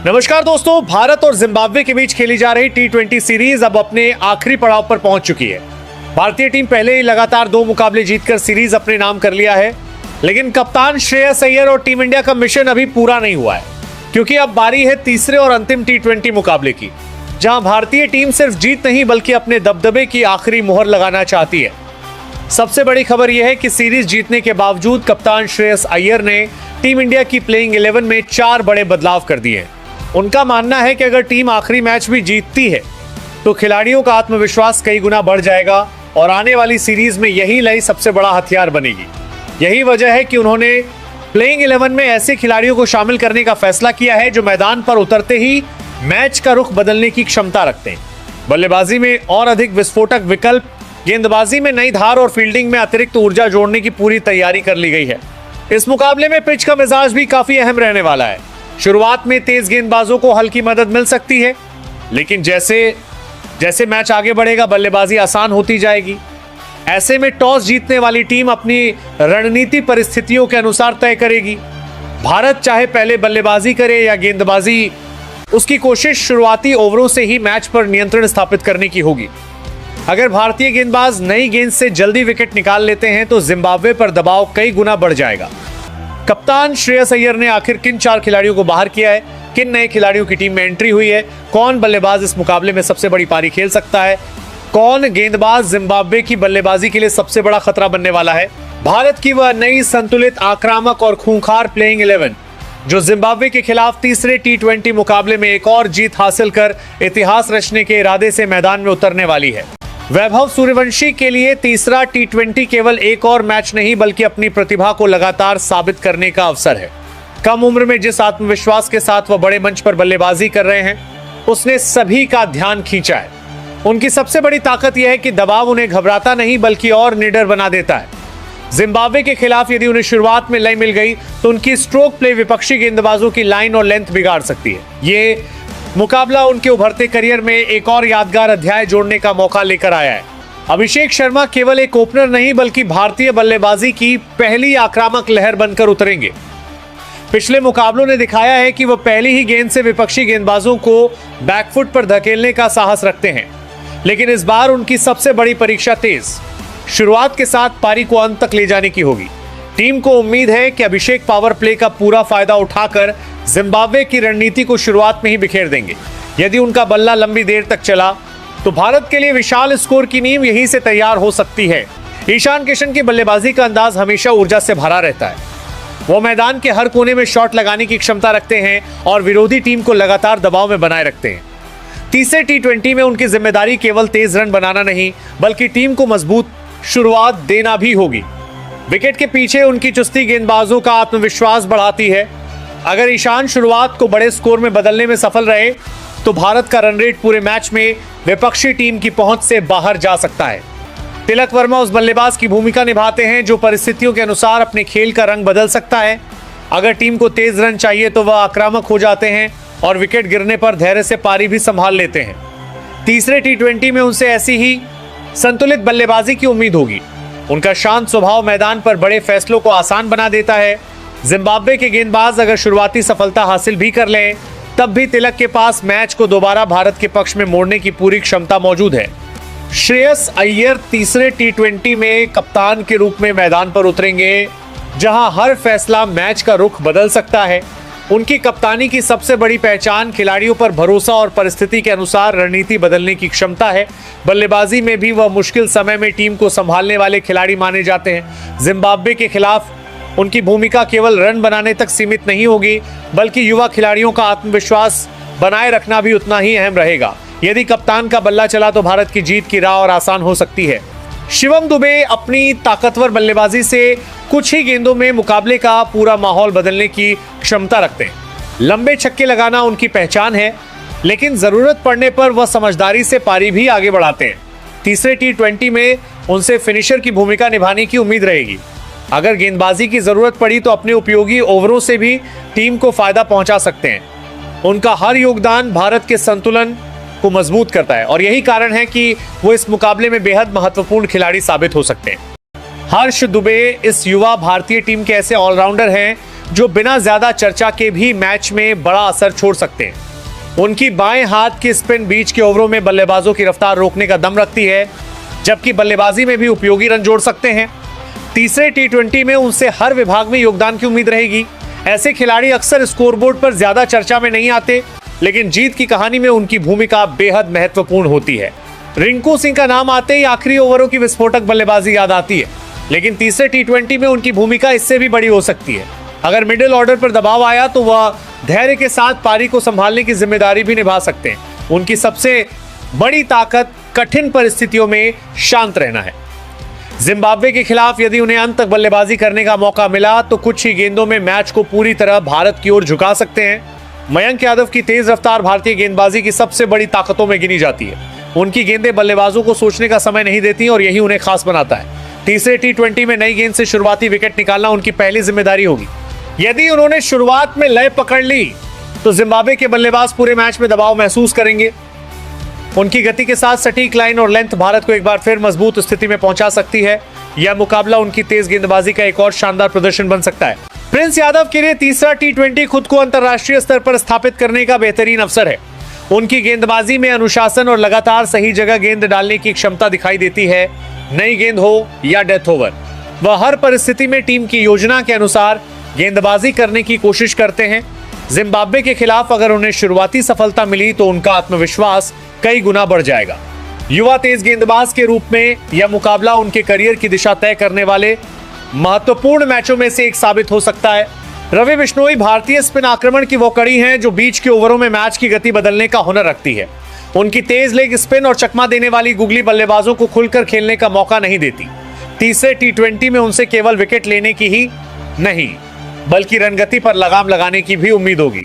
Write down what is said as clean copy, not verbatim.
नमस्कार दोस्तों, भारत और जिम्बाब्वे के बीच खेली जा रही टी20 सीरीज अब अपने आखिरी पड़ाव पर पहुंच चुकी है। भारतीय टीम पहले ही लगातार 2 मुकाबले जीतकर सीरीज अपने नाम कर लिया है, लेकिन कप्तान श्रेयस अय्यर और टीम इंडिया का मिशन अभी पूरा नहीं हुआ है, क्योंकि अब बारी है तीसरे और अंतिम टी20 मुकाबले की, जहां भारतीय टीम सिर्फ जीत नहीं बल्कि अपने दबदबे की आखिरी मुहर लगाना चाहती है। सबसे बड़ी खबर यह है कि सीरीज जीतने के बावजूद कप्तान श्रेयस अय्यर ने टीम इंडिया की प्लेइंग 11 में 4 बड़े बदलाव कर दिए हैं। उनका मानना है कि अगर टीम आखिरी मैच भी जीतती है तो खिलाड़ियों का आत्मविश्वास कई गुना बढ़ जाएगा और आने वाली सीरीज में यही लड़ाई सबसे बड़ा हथियार बनेगी। यही वजह है कि उन्होंने प्लेइंग 11 में ऐसे खिलाड़ियों को शामिल करने का फैसला किया है जो मैदान पर उतरते ही मैच का रुख बदलने की क्षमता रखते हैं। बल्लेबाजी में और अधिक विस्फोटक विकल्प, गेंदबाजी में नई धार और फील्डिंग में अतिरिक्त ऊर्जा जोड़ने की पूरी तैयारी कर ली गई है। इस मुकाबले में पिच का मिजाज भी काफी अहम रहने वाला है। शुरुआत में तेज गेंदबाजों को हल्की मदद मिल सकती है, लेकिन जैसे जैसे मैच आगे बढ़ेगा बल्लेबाजी आसान होती जाएगी। ऐसे में टॉस जीतने वाली टीम अपनी रणनीति परिस्थितियों के अनुसार तय करेगी। भारत चाहे पहले बल्लेबाजी करे या गेंदबाजी, उसकी कोशिश शुरुआती ओवरों से ही मैच पर नियंत्रण स्थापित करने की होगी। अगर भारतीय गेंदबाज नई गेंद से जल्दी विकेट निकाल लेते हैं तो जिम्बाब्वे पर दबाव कई गुना बढ़ जाएगा। कप्तान श्रेयस अय्यर ने आखिर किन 4 खिलाड़ियों को बाहर किया है, किन नए खिलाड़ियों की टीम में एंट्री हुई है, कौन बल्लेबाज इस मुकाबले में सबसे बड़ी पारी खेल सकता है, कौन गेंदबाज जिम्बाब्वे की बल्लेबाजी के लिए सबसे बड़ा खतरा बनने वाला है। भारत की वह नई संतुलित, आक्रामक और खूंखार प्लेइंग 11 जो जिम्बाब्वे के खिलाफ तीसरे टी20 मुकाबले में एक और जीत हासिल कर इतिहास रचने के इरादे से मैदान में उतरने वाली है। वैभव सूर्यवंशी के लिए तीसरा टी20 केवल एक और मैच नहीं बल्कि अपनी प्रतिभा को लगातार साबित करने का अवसर है। कम उम्र में जिस आत्मविश्वास के साथ वह बड़े मंच पर बल्लेबाजी कर रहे हैं, उसने सभी का ध्यान खींचा है। उनकी सबसे बड़ी ताकत यह है कि दबाव उन्हें घबराता नहीं बल्कि और निडर बना देता है। जिम्बाब्वे के खिलाफ यदि उन्हें शुरुआत में लय मिल गई तो उनकी स्ट्रोक प्ले विपक्षी गेंदबाजों की लाइन और लेंथ बिगाड़ सकती है। ये मुकाबला उनके उभरते करियर में एक और यादगार अध्याय जोड़ने का मौका लेकर आया है। अभिषेक शर्मा केवल एक ओपनर नहीं बल्कि भारतीय बल्लेबाजी की पहली आक्रामक लहर बनकर उतरेंगे। पिछले मुकाबलों ने दिखाया है कि वह पहली ही गेंद से विपक्षी गेंदबाजों को बैकफुट पर धकेलने का साहस रखते हैं, लेकिन इस बार उनकी सबसे बड़ी परीक्षा तेज शुरुआत के साथ पारी को अंत तक ले जाने की होगी। टीम को उम्मीद है कि अभिषेक पावर प्ले का पूरा फायदा उठाकर जिम्बाब्वे की रणनीति को शुरुआत में ही बिखेर देंगे। यदि उनका बल्ला लंबी देर तक चला तो भारत के लिए विशाल स्कोर की नींव यहीं से तैयार हो सकती है। ईशान किशन की बल्लेबाजी का अंदाज हमेशा ऊर्जा से भरा रहता है। वो मैदान के हर कोने में शॉट लगाने की क्षमता रखते हैं और विरोधी टीम को लगातार दबाव में बनाए रखते हैं। तीसरे टी20 में उनकी जिम्मेदारी केवल तेज रन बनाना नहीं बल्कि टीम को मजबूत शुरुआत देना भी होगी। विकेट के पीछे उनकी चुस्ती गेंदबाजों का आत्मविश्वास बढ़ाती है। अगर ईशान शुरुआत को बड़े स्कोर में बदलने में सफल रहे तो भारत का रन रेट पूरे मैच में विपक्षी टीम की पहुंच से बाहर जा सकता है। तिलक वर्मा उस बल्लेबाज की भूमिका निभाते हैं जो परिस्थितियों के अनुसार अपने खेल का रंग बदल सकता है। अगर टीम को तेज रन चाहिए तो वह आक्रामक हो जाते हैं और विकेट गिरने पर धैर्य से पारी भी संभाल लेते हैं। तीसरे टी20 में उनसे ऐसी ही संतुलित बल्लेबाजी की उम्मीद होगी। उनका शांत स्वभाव मैदान पर बड़े फैसलों को आसान बना देता है। जिम्बाब्वे के गेंदबाज अगर शुरुआती सफलता हासिल भी कर लें तब भी तिलक के पास मैच को दोबारा भारत के पक्ष में मोड़ने की पूरी क्षमता मौजूद है। श्रेयस अय्यर तीसरे टी20 में कप्तान के रूप में मैदान पर उतरेंगे, जहां हर फैसला मैच का रुख बदल सकता है। उनकी कप्तानी की सबसे बड़ी पहचान खिलाड़ियों पर भरोसा और परिस्थिति के अनुसार रणनीति बदलने की क्षमता है। बल्लेबाजी में भी वह मुश्किल समय में टीम को संभालने वाले खिलाड़ी माने जाते हैं। जिम्बाब्वे के खिलाफ उनकी भूमिका केवल रन बनाने तक सीमित नहीं होगी बल्कि युवा खिलाड़ियों का आत्मविश्वास बनाए रखना भी उतना ही अहम रहेगा। यदि कप्तान का बल्ला चला तो भारत की जीत की राह और आसान हो सकती है। शिवम दुबे अपनी ताकतवर बल्लेबाजी से कुछ ही गेंदों में मुकाबले का पूरा माहौल बदलने की क्षमता रखते हैं। लंबे छक्के लगाना उनकी पहचान है, लेकिन जरूरत पड़ने पर वह समझदारी से पारी भी आगे बढ़ाते हैं। तीसरे टी20 में उनसे फिनिशर की भूमिका निभाने की उम्मीद रहेगी। अगर गेंदबाजी की जरूरत पड़ी तो अपने उपयोगी ओवरों से भी टीम को फायदा पहुंचा सकते हैं। उनका हर योगदान भारत के संतुलन को मजबूत करता है और यही कारण है कि वो इस मुकाबले में बेहद महत्वपूर्ण खिलाड़ी साबित हो सकते हैं। हर्ष दुबे इस युवा भारतीय टीम के ऐसे ऑलराउंडर हैं जो बिना ज्यादा चर्चा के भी मैच में बड़ा असर छोड़ सकते हैं। उनकी बाएं हाथ की स्पिन बीच के ओवरों में बल्लेबाजों की रफ्तार रोकने का दम रखती है, जबकि बल्लेबाजी में भी उपयोगी रन जोड़ सकते हैं। तीसरे टी20 में उनसे हर विभाग में योगदान की उम्मीद रहेगी। ऐसे खिलाड़ी अक्सर स्कोरबोर्ड पर ज्यादा चर्चा में नहीं आते, लेकिन जीत की कहानी में उनकी भूमिका बेहद महत्वपूर्ण होती है। रिंकू सिंह का नाम आते ही आखिरी ओवरों की विस्फोटक बल्लेबाजी याद आती है, लेकिन तीसरे टी20 में उनकी भूमिका इससे भी बड़ी हो सकती है। अगर मिडिल ऑर्डर पर दबाव आया तो वह धैर्य के साथ पारी को संभालने की जिम्मेदारी भी निभा सकते हैं। उनकी सबसे बड़ी ताकत कठिन परिस्थितियों में शांत रहना है। जिम्बाब्वे के खिलाफ यदि उन्हें अंत तक बल्लेबाजी करने का मौका मिला तो कुछ ही गेंदों में मैच को पूरी तरह भारत की ओर झुका सकते हैं। मयंक यादव की तेज रफ्तार भारतीय गेंदबाजी की सबसे बड़ी ताकतों में गिनी जाती है। उनकी गेंदें बल्लेबाजों को सोचने का समय नहीं देती और यही उन्हें खास बनाता है। तीसरे टी20 में नई गेंद से शुरुआती विकेट निकालना उनकी पहली जिम्मेदारी होगी। यदि उन्होंने शुरुआत में लय पकड़ ली तो जिम्बाब्वे के बल्लेबाज पूरे मैच में दबाव महसूस करेंगे। उनकी गति के साथ सटीक लाइन और लेंथ भारत को एक बार फिर मजबूत स्थिति में पहुंचा सकती है। यह मुकाबला उनकी तेज गेंदबाजी का एक और शानदार प्रदर्शन बन सकता है। प्रिंस यादव के लिए तीसरा टी20 खुद को अंतर्राष्ट्रीय स्तर पर स्थापित करने का बेहतरीन अवसर है। उनकी गेंदबाजी में अनुशासन और लगातार सही जगह गेंद डालने की क्षमता दिखाई देती है। नई गेंद हो या डेथ ओवर, वह हर परिस्थिति में टीम की योजना के अनुसार गेंदबाजी करने की कोशिश करते हैं। जिम्बाब्वे के खिलाफ अगर उन्हें शुरुआती सफलता मिली तो उनका आत्मविश्वास कई गुना बढ़ जाएगा। युवा तेज गेंदबाज के रूप में यह मुकाबला उनके करियर की दिशा तय करने वाले महत्वपूर्ण मैचों में से एक साबित हो सकता है। रवि बिश्नोई भारतीय स्पिन आक्रमण की वो कड़ी हैं जो बीच के ओवरों में मैच की गति बदलने का हुनर रखती है। उनकी तेज लेग स्पिन और चकमा देने वाली गुगली बल्लेबाजों को खुलकर खेलने का मौका नहीं देती। तीसरे टी20 में उनसे केवल विकेट लेने की ही नहीं बल्कि रनगति पर लगाम लगाने की भी उम्मीद होगी।